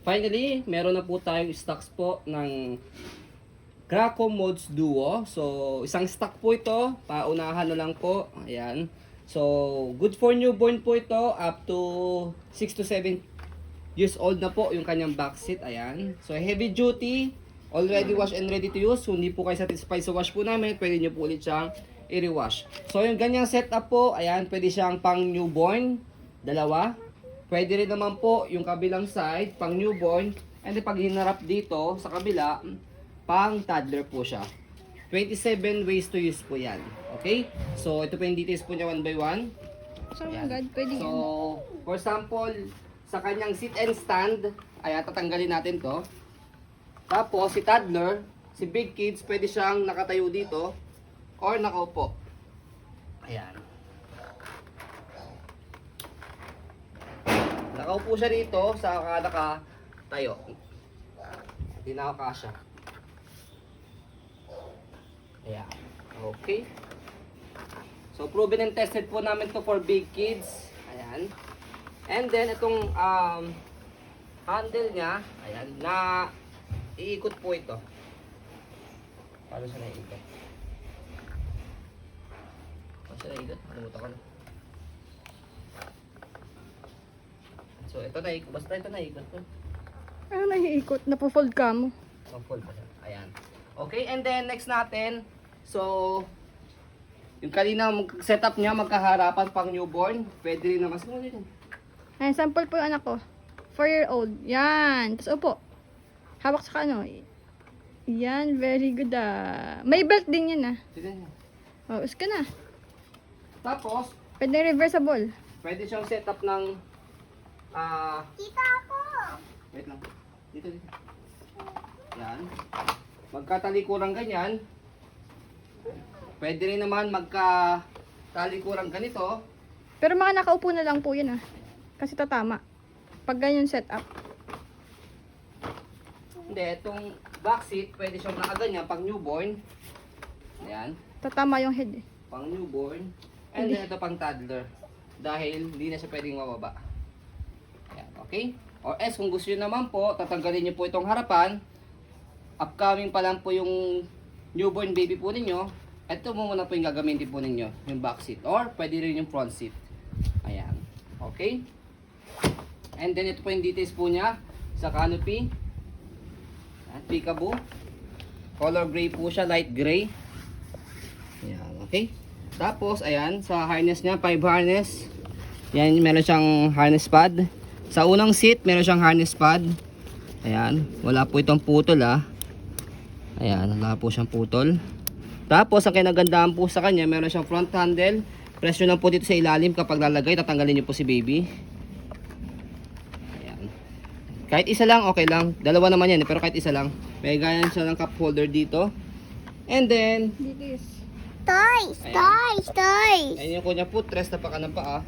Finally, meron na po tayong stocks po ng Graco Mods Duo. So, isang stock po ito. Paunahan na lang po. Ayan. So, good for newborn po ito. Up to 6 to 7 years old na po yung kanyang back seat. Ayan. So, heavy duty. Already wash and ready to use. So, hindi po kayo satisfied sa wash po namin. Pwede nyo po ulit siyang i-rewash. So, yung ganyang setup po. Ayan. Pwede siyang pang newborn. Dalawa. Pwede rin naman po yung kabilang side, pang newborn. And then pag hinarap dito sa kabila, pang toddler po siya. 27 ways to use po yan. Okay? So, ito po yung details po niya one by one. So, Ayan. God, pwede So, yan. for example, sa kanyang sit and stand, ayan, tatanggalin natin to. Tapos, si toddler, si big kids, pwede siyang nakatayo dito or nakaupo. Ayan. Nakaupo siya dito sa nakatayo. Hindi na ako kasya. Ayan. Okay. So, proven and tested po namin to for big kids. Ayan. And then, itong handle niya, ayan, na iikot po ito. Paano siya naiikot? Paano siya naiikot? Nakalimutan ko na. So, ito naiikot. Basta ito naiikot ko. Ano naiikot? Napo-fold ka mo. Full pa siya. Ayan. Okay, and then next natin. So, yung kanina setup niya magkaharapan pang newborn. Pwede rin naman. Sige mo din. Ayan, sample po yung anak ko. 4-year-old. Yan. Tapos upo. Hawak sa ano. Yan, very good May belt din yan Sige niya. Oh, uska na. Tapos, Pwede reversible. pwede siyang setup ng Kita ako! wait lang. Dito. Yan. Magkatalikuran ganyan. Pwede rin naman magkatalikuran ganito. Pero mga nakaupo na lang po yan Kasi tatama. Pag ganyan setup. Hindi, itong back seat, pwede siyang nakaganyan pang newborn. Ayan. Tatama yung head Pang newborn. And then ito pang toddler. Dahil hindi na siya pwedeng mababa. Ayan, okay? Or else, kung gusto nyo naman po, tatanggalin nyo po itong harapan. Upcoming pa lang po yung newborn baby po ninyo. Ito mo muna po yung gagamitin po ninyo. Yung back seat. Or pwede rin yung front seat. Ayan. Okay? And then ito po yung details po niya sa canopy. At peekaboo. Color gray po siya, light gray. Ayan, okay? Tapos, ayan, sa harness niya, 5 harness. Yan, meron siyang harness pad. Sa unang seat, meron siyang harness pad. Ayan, wala po itong putol Ayan, wala po siyang putol. Tapos, ang kinagandaan po sa kanya, meron siyang front handle. Presyo lang po dito sa ilalim kapag lalagay, tatanggalin niyo po si baby. Ayan. Kahit isa lang, okay lang. Dalawa naman yan, pero kahit isa lang. May ganyan siya ng cup holder dito. And then, This. Toys! Ayan. Toys! Toys! ayun yung kunya footrest na paka ng paa.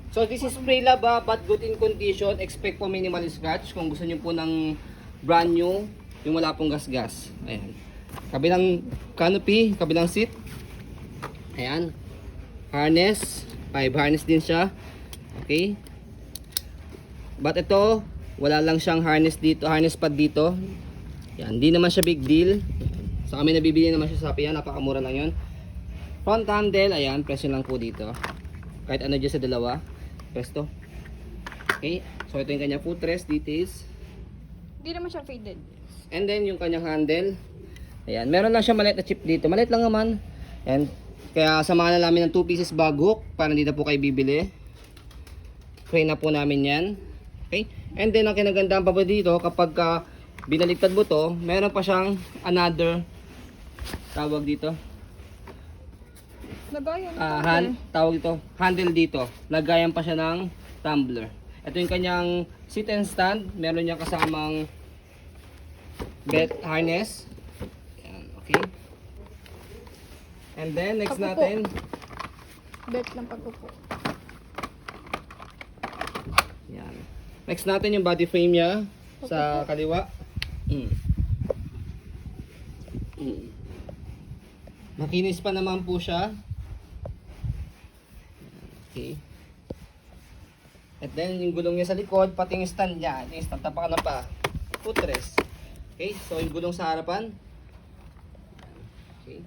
So this is pre-lab but good in condition. Expect po minimal scratch kung gusto niyo po ng brand new, yung wala pong gas-gas. Ayan. Kabilang canopy, kabilang seat. Ayan. Harness, 5 harness din siya. Okay. But ito, wala lang siyang harness dito, harness pad dito. Yan, hindi naman siya big deal. Sa kami nabibili naman siya sa Shopee yan, napakamura lang yun. Front handle, ayan, presyo lang po dito. Kahit ano dyan sa dalawa, presto. Okay, so ito yung kanyang footrest details. Hindi naman siya faded. And then yung kanyang handle. Ayan, meron lang siya maliit na chip dito. Maliit lang naman. And kaya samahan na namin ng 2 pieces bag hook para hindi na po kayo bibili. Try na po namin yan. Okay, and then ang kinagandaan pa ba dito kapag binaliktad mo to, meron pa siyang another tawag dito. Lagayan. Tawag dito, handle dito. Lagayan pa siya ng tumbler. Ito yung kanyang sit and stand. Meron niya kasamang belt harness. Ayan, okay. And then next Pag-upo. natin, Belt ng pag-upo. yan. Next natin yung body frame niya sa kaliwa. Makinis pa naman po siya. Okay. At then, yung gulong niya sa likod, pati yung stand niya. Yung stand, tapakan na pa. Footrest. Okay, so yung gulong sa harapan. Okay.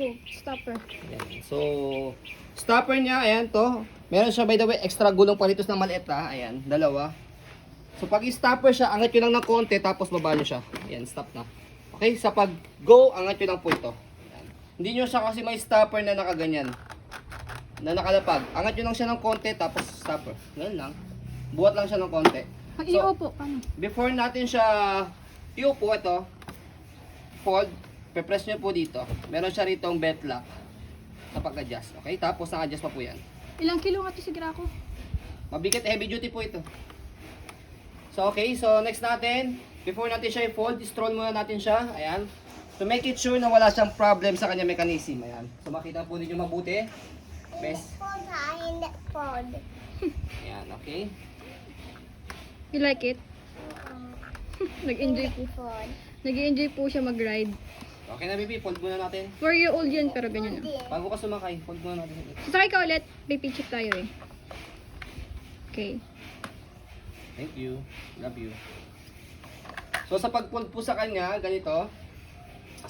Go, stopper. Ayan. So, stopper niya, ayan to. Meron siya, by the way, extra gulong palitos na maliit ha. Ayan, dalawa. So, pag i-stopper siya, angat nyo lang ng konti, tapos baba nyo siya. Ayan, stop na. Okay, sa pag-go, angat nyo lang po ito. Ayan. Hindi nyo siya kasi may stopper na nakaganyan. Na nakalapag. Angat nyo lang siya ng konti, tapos stopper. Ganun lang. Buhat lang siya ng konti. Pag So, iupo, paano? before natin siya iupo, ito, fold, pe-press nyo po dito. Meron siya rito ang belt lock sa pag-adjust. Okay? Tapos naka-adjust pa po yan. Ilang kilo nga ito si Graco? Mabigat, heavy duty po ito. So, okay. So, next natin, before natin siya i-fold, stroll muna natin siya. Ayan. To make it sure na wala siyang problem sa kanya mechanism. Ayan. So, makita po ninyo mabuti. Best. Fold ha, hindi fold. Ayan, okay. You like it? Nag-enjoy po. Fold. Nag-enjoy po siya mag-ride. Okay na, baby. Fold muna natin. 4-year-old yun, pero ganyan na. Bago ka sumakay, fold muna natin. Sasakay ka ulit, baby chip tayo eh. Okay. Thank you. Love you. So, sa pag-fold po sa kanya, ganito.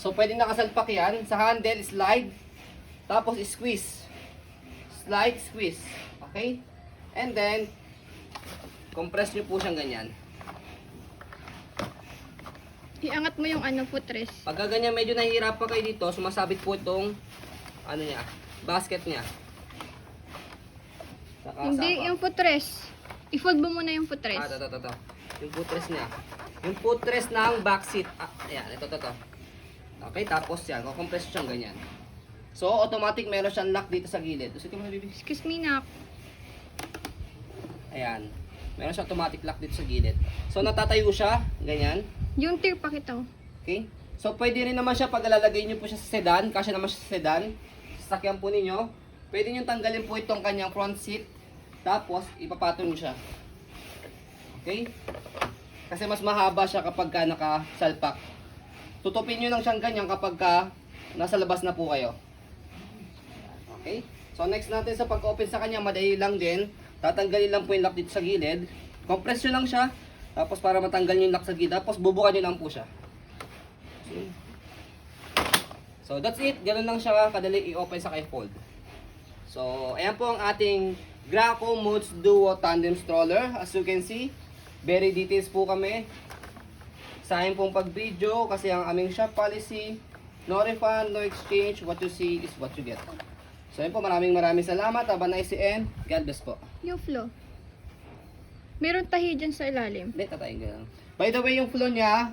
So, pwedeng nakasalpak yan. Sa handle, slide. Tapos, squeeze. Slide, squeeze. Okay? And then, compress nyo po siyang ganyan. Iangat mo yung footrest. Pagka ganyan, medyo nahihirapan kayo dito, sumasabit po itong, niya, basket niya. Saka Hindi, sapa. yung footrest. I-fold mo muna yung footrest. Ito. Yung footrest niya. Yung footrest ng back seat. Ayan, ito. Okay, tapos yan, kukompress siyang ganyan. So, automatic meron siyang lock dito sa gilid. Gusto mo na, baby? Excuse me, nak. Ayan. Meron siyang automatic lock dito sa gilid. So, natatayo siya, ganyan. Yung tier pakita ko. Okay? So, pwede rin naman siya pag lalagay nyo po siya sa sedan. Kasi naman siya sa sedan. Sasakyan po ninyo. Pwede nyo tanggalin po itong kanyang front seat. Tapos, ipapatong siya. Okay? Kasi mas mahaba siya kapag ka nakasalpak. Tutupin nyo lang siyang ganyan kapag ka nasa labas na po kayo. Okay? So, next natin sa pag-open sa kanya, madali lang din. Tatanggalin lang po yung lock dito sa gilid. Compress nyo lang siya. Tapos para matanggal nyo yung lock sa gilid. Tapos bubukan nyo lang po siya. Okay. So, that's it. Ganun lang siya kadali i-open sa i-fold. So, ayan po ang ating Graco Moods Duo Tandem Stroller. As you can see, very details po kami. Sa akin pong pag-video kasi ang aming shop policy, no refund, no exchange, what you see is what you get. So, ayan po, maraming salamat. Have a nice and God bless po. Yung flow. Meron tahi dyan sa ilalim. Hindi, tatayin ko lang. By the way, yung flow niya,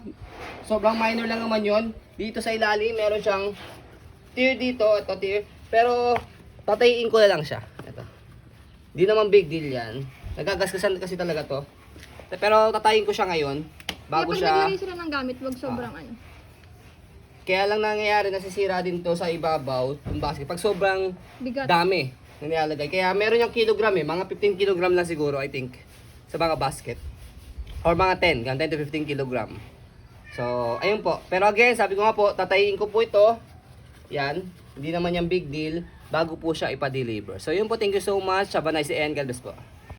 sobrang minor lang naman yun. Dito sa ilalim, meron siyang tier dito, ito tier. Pero, tatayin ko na lang siya. Ito. Di naman big deal yan. Nagagasgasan kasi talaga to. Pero, tatayin ko siya ngayon. Bago Kaya pag siya... naglagay sila ng gamit, wag sobrang Kaya lang nangyayari, nasisira din to sa ibabaw, yung basket. Pag sobrang bigat. dami na nilalagay. Kaya meron yung kilogram eh. Mga 15 kilogram lang siguro, I think. Sa mga basket. Or mga 10 to 15 kilogram. So, ayun po. Pero again, sabi ko nga po, tatayin ko po ito. Yan. Hindi naman yung big deal. Bago po siya ipa-deliver. So, yun po. Thank you so much. Have a nice day and God bless po.